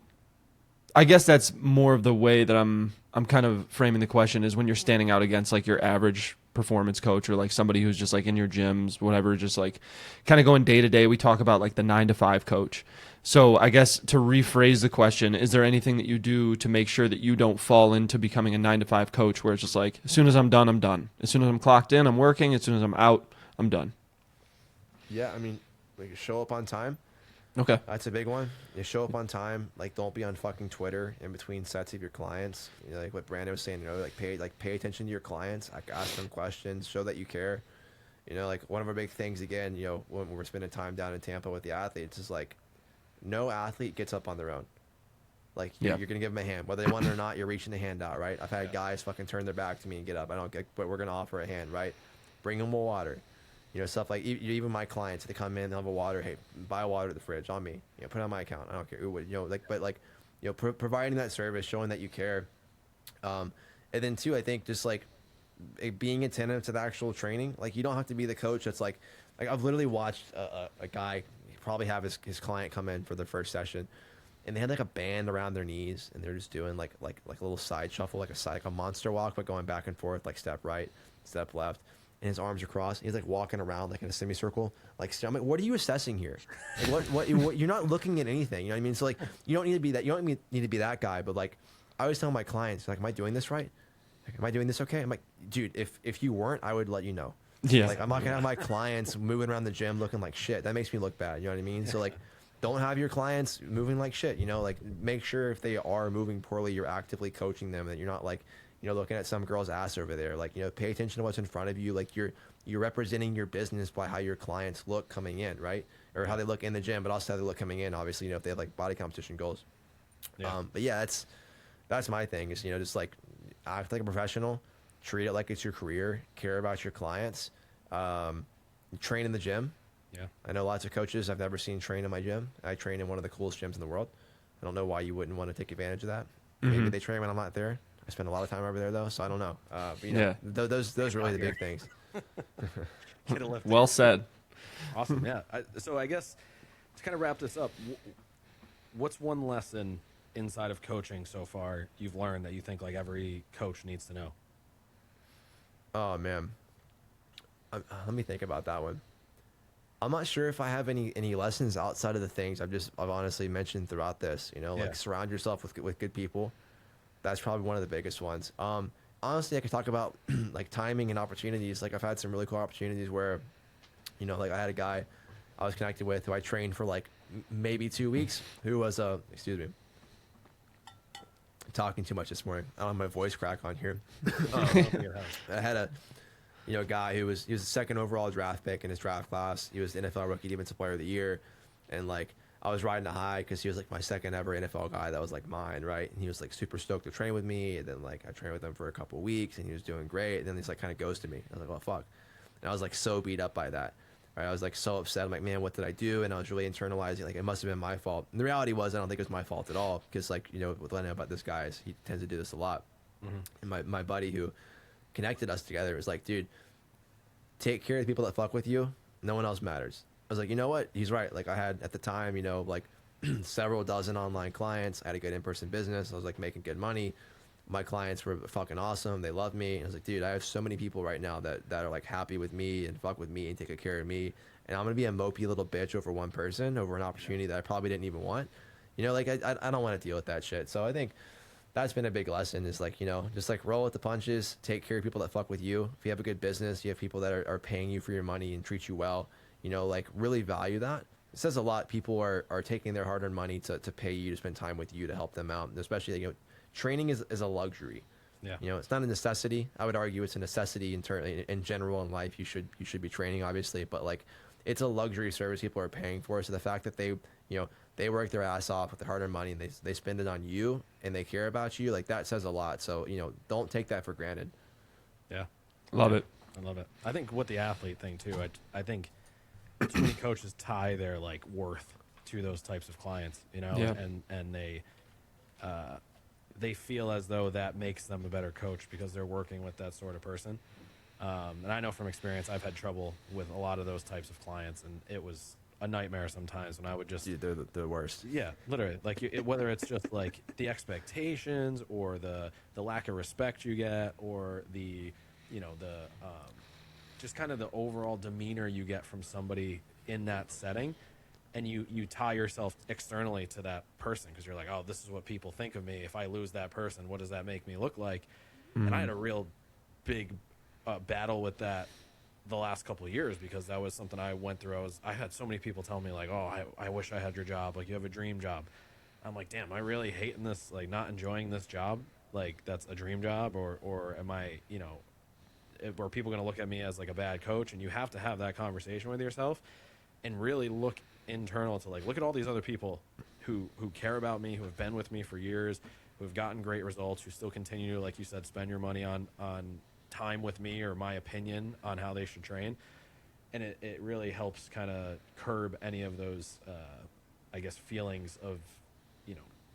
I guess that's more of the way that I'm kind of framing the question is when you're standing out against like your average performance coach or like somebody who's just like in your gyms, whatever, just like kind of going day to day. We talk about like the 9 to 5 coach. So I guess to rephrase the question, is there anything that you do to make sure that you don't fall into becoming a 9 to 5 coach where it's just like, as soon as I'm done, I'm done. As soon as I'm clocked in, I'm working. As soon as I'm out, I'm done. Yeah, I mean, like show up on time. Okay. That's a big one. You show up on time. Like, don't be on fucking Twitter in between sets of your clients. You know, like what Brandon was saying. You know, pay attention to your clients. Like, ask them questions. Show that you care. You know, like one of our big things again. You know, when we're spending time down in Tampa with the athletes, is like, no athlete gets up on their own. Like, you're gonna give them a hand, whether they want it or not. You're reaching the hand out, right? I've had guys fucking turn their back to me and get up. I don't get, but we're gonna offer a hand, right? Bring them more water. You know, stuff like even my clients, they come in, they'll have a water. Hey, buy water at the fridge on me. You know, put it on my account. I don't care. You know, like, but like, you know, providing that service, showing that you care, and then too, I think just like being attentive to the actual training. Like, you don't have to be the coach that's like I've literally watched a guy probably have his client come in for their first session, and they had like a band around their knees, and they're just doing like a little side shuffle, like a monster walk, but going back and forth, like step right, step left. And his arms are crossed. He's like walking around like in a semicircle. Like, I'm like, what are you assessing here? Like, what you're not looking at anything. You know what I mean? So like, you don't need to be that. You don't need to be that guy. But like, I always tell my clients, like, am I doing this right? Like, am I doing this okay? I'm like, dude, if you weren't, I would let you know. Yeah. Like, I'm not gonna have my clients moving around the gym looking like shit. That makes me look bad. You know what I mean? So like, don't have your clients moving like shit. You know, like make sure if they are moving poorly, you're actively coaching them, and you're not like, you know, looking at some girl's ass over there. Like, you know, pay attention to what's in front of you. Like, you're representing your business by how your clients look coming in, right? Or how they look in the gym, but also how they look coming in. Obviously, you know, if they have like body competition goals. Yeah. But yeah, that's my thing is, you know, just like act like a professional, treat it like it's your career, care about your clients, train in the gym. Yeah. I know lots of coaches I've never seen train in my gym. I train in one of the coolest gyms in the world. I don't know why you wouldn't want to take advantage of that. Maybe they train when I'm not there. I spend a lot of time over there though, so I don't know. But, you know, those are really the big things. Get a lift. Well said. Awesome. Yeah. So I guess to kind of wrap this up, what's one lesson inside of coaching so far you've learned that you think like every coach needs to know? Oh man, let me think about that one. I'm not sure if I have any lessons outside of the things I've honestly mentioned throughout this. You know, like surround yourself with good people. That's probably one of the biggest ones. Honestly, I could talk about like timing and opportunities. Like I've had some really cool opportunities where, you know, like I had a guy I was connected with who I trained for like maybe 2 weeks, who was excuse me, I'm talking too much this morning. I don't have my voice crack on here. I had a guy he was the second overall draft pick in his draft class. He was the NFL Rookie Defensive Player of the Year, and like I was riding a high because he was like my second ever NFL guy that was like mine, right? And he was like super stoked to train with me, and then like I trained with him for a couple of weeks, and he was doing great. And then he's like kind of ghosted me. I was like, well, fuck. And I was like so beat up by that. Right? I was like so upset. I'm like, man, what did I do? And I was really internalizing like it must have been my fault. And the reality was I don't think it was my fault at all because like, you know, what I know about this guy is he tends to do this a lot. And my buddy who connected us together was like, dude, take care of the people that fuck with you. No one else matters. I was like, you know what? He's right. Like I had at the time, you know, like several dozen online clients. I had a good in-person business. I was like making good money. My clients were fucking awesome. They loved me. And I was like, dude, I have so many people right now that are like happy with me and fuck with me and take good care of me. And I'm going to be a mopey little bitch over one person, over an opportunity that I probably didn't even want. You know, like I don't want to deal with that shit. So I think that's been a big lesson is like, you know, just like roll with the punches, take care of people that fuck with you. If you have a good business, you have people that are paying you for your money and treat you well, you know, like really value that. It says a lot. People are taking their hard-earned money to pay you to spend time with you to help them out. And especially, you know, training is a luxury. Yeah. You know, it's not a necessity. I would argue it's a necessity in general in life. You should be training, obviously, but like it's a luxury service people are paying for. So the fact that they, you know, they work their ass off with their hard-earned money, and they spend it on you, and they care about you. Like, that says a lot. So, don't take that for granted. Yeah. Love it. I love it. I think with the athlete thing too, I think too many coaches tie their like worth to those types of clients, Yeah. and they feel as though that makes them a better coach because they're working with that sort of person. And I know from experience, I've had trouble with a lot of those types of clients, and it was a nightmare sometimes when I would just Dude, they're the worst. yeah, literally, like whether it's just like the expectations or the lack of respect you get, or the just kind of the overall demeanor you get from somebody in that setting, and you tie yourself externally to that person because you're like, oh, this is what people think of me. If I lose that person, what does that make me look like? And I had a real big battle with that the last couple of years because that was something I went through. I had so many people tell me like, oh, I wish I had your job. Like, you have a dream job. I'm like, damn, am I really hating this, like not enjoying this job? Like, that's a dream job, or am I, are people going to look at me as like a bad coach? And you have to have that conversation with yourself and really look internal to like, look at all these other people who care about me, who have been with me for years, who have gotten great results, who still continue to, like you said, spend your money on time with me or my opinion on how they should train. And it really helps kind of curb any of those, I guess, feelings of,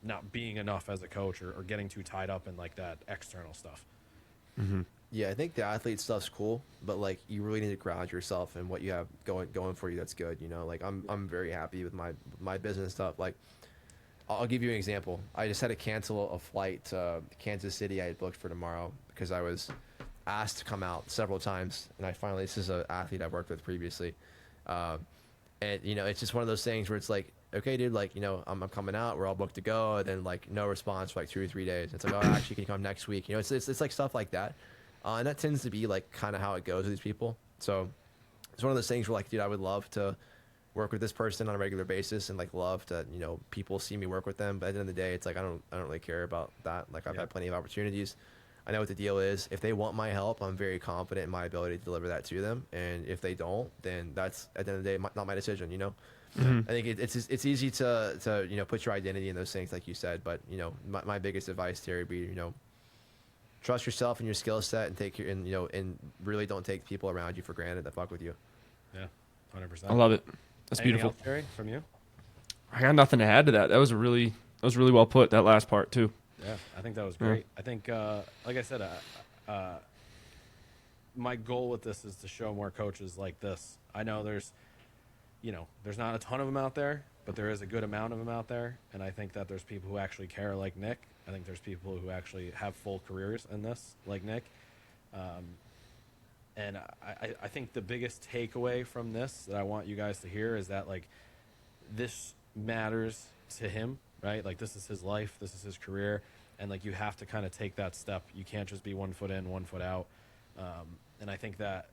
not being enough as a coach or getting too tied up in like that external stuff. Mm-hmm. Yeah, I think the athlete stuff's cool, but like you really need to ground yourself in what you have going for you. That's good. Like I'm very happy with my business stuff. Like, I'll give you an example. I just had to cancel a flight to Kansas City I had booked for tomorrow because I was asked to come out several times, and this is an athlete I've worked with previously, and it's just one of those things where it's like, okay, dude, like, I'm coming out, we're all booked to go, and then like no response for like 2 or 3 days. It's like, oh, actually, can you come next week? It's like stuff like that, and that tends to be like kind of how it goes with these people. So it's one of those things where like, dude, I would love to work with this person on a regular basis and like love to people see me work with them, but at the end of the day, it's like I don't really care about that. Like, I've had plenty of opportunities. I know what the deal is. If they want my help, I'm very confident in my ability to deliver that to them. And if they don't, then that's, at the end of the day, not my decision, Mm-hmm. I think it's easy to put your identity in those things, like you said. But, my biggest advice, Terry, would be, trust yourself and your skill set, and and really don't take people around you for granted that fuck with you. Yeah, 100%. I love it. That's Anything beautiful. else, Jerry, from you? I got nothing to add to that. That was really well put, that last part too. Yeah, I think that was great. I think, like I said, my goal with this is to show more coaches like this. I know there's not a ton of them out there, but there is a good amount of them out there. And I think that there's people who actually care like Nick. I think there's people who actually have full careers in this like Nick. And I think the biggest takeaway from this that I want you guys to hear is that, like, this matters to him, right? Like, this is his life, this is his career, and like, you have to kind of take that step. You can't just be 1 foot in, 1 foot out. And I think that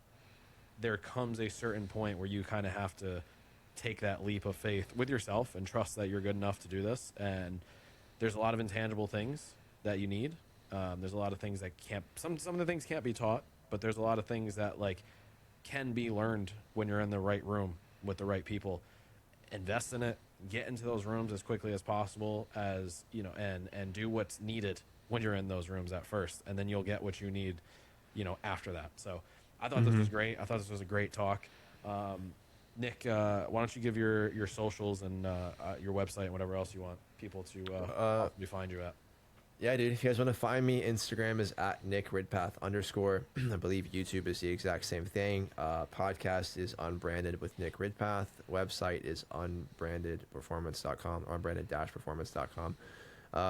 there comes a certain point where you kind of have to take that leap of faith with yourself and trust that you're good enough to do this. And there's a lot of intangible things that you need. There's a lot of things that some of the things can't be taught, but there's a lot of things that like can be learned when you're in the right room with the right people. Invest in it, get into those rooms as quickly as possible, as and do what's needed when you're in those rooms at first, and then you'll get what you need, after that. So I thought this was great. I thought this was a great talk. Nick, why don't you give your socials and your website and whatever else you want people to find you at? Yeah, dude. If you guys want to find me, Instagram is at Nick Ridpath _. I believe YouTube is the exact same thing. Podcast is Unbranded with Nick Ridpath. Website is unbrandedperformance.com, unbranded-performance.com.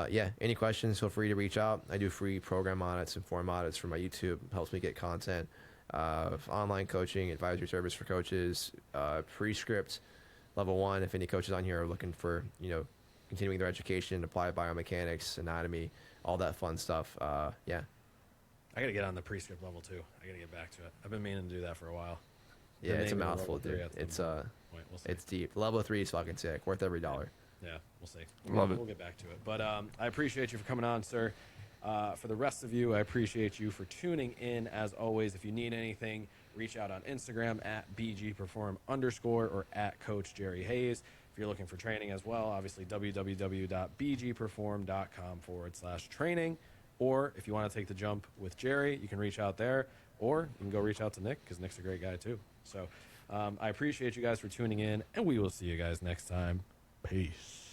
Yeah, any questions, feel free to reach out. I do free program audits and form audits for my YouTube. Helps me get content. Online coaching, advisory service for coaches, Prescript level 1. If any coaches on here are looking for, continuing their education, applied biomechanics, anatomy, all that fun stuff. Yeah. I got to get on the Prescript level 2. I got to get back to it. I've been meaning to do that for a while. Yeah, it's a mouthful, dude. We'll see. It's deep. Level 3 is fucking sick. Worth every dollar. Yeah, we'll see. Love it. We'll get back to it. But I appreciate you for coming on, sir. For the rest of you, I appreciate you for tuning in. As always, if you need anything, reach out on Instagram at bgperform_ or at Coach Jerry Hayes. If you're looking for training as well, obviously www.bgperform.com/training. Or if you want to take the jump with Jerry, you can reach out there, or you can go reach out to Nick, because Nick's a great guy too. So I appreciate you guys for tuning in, and we will see you guys next time. Peace.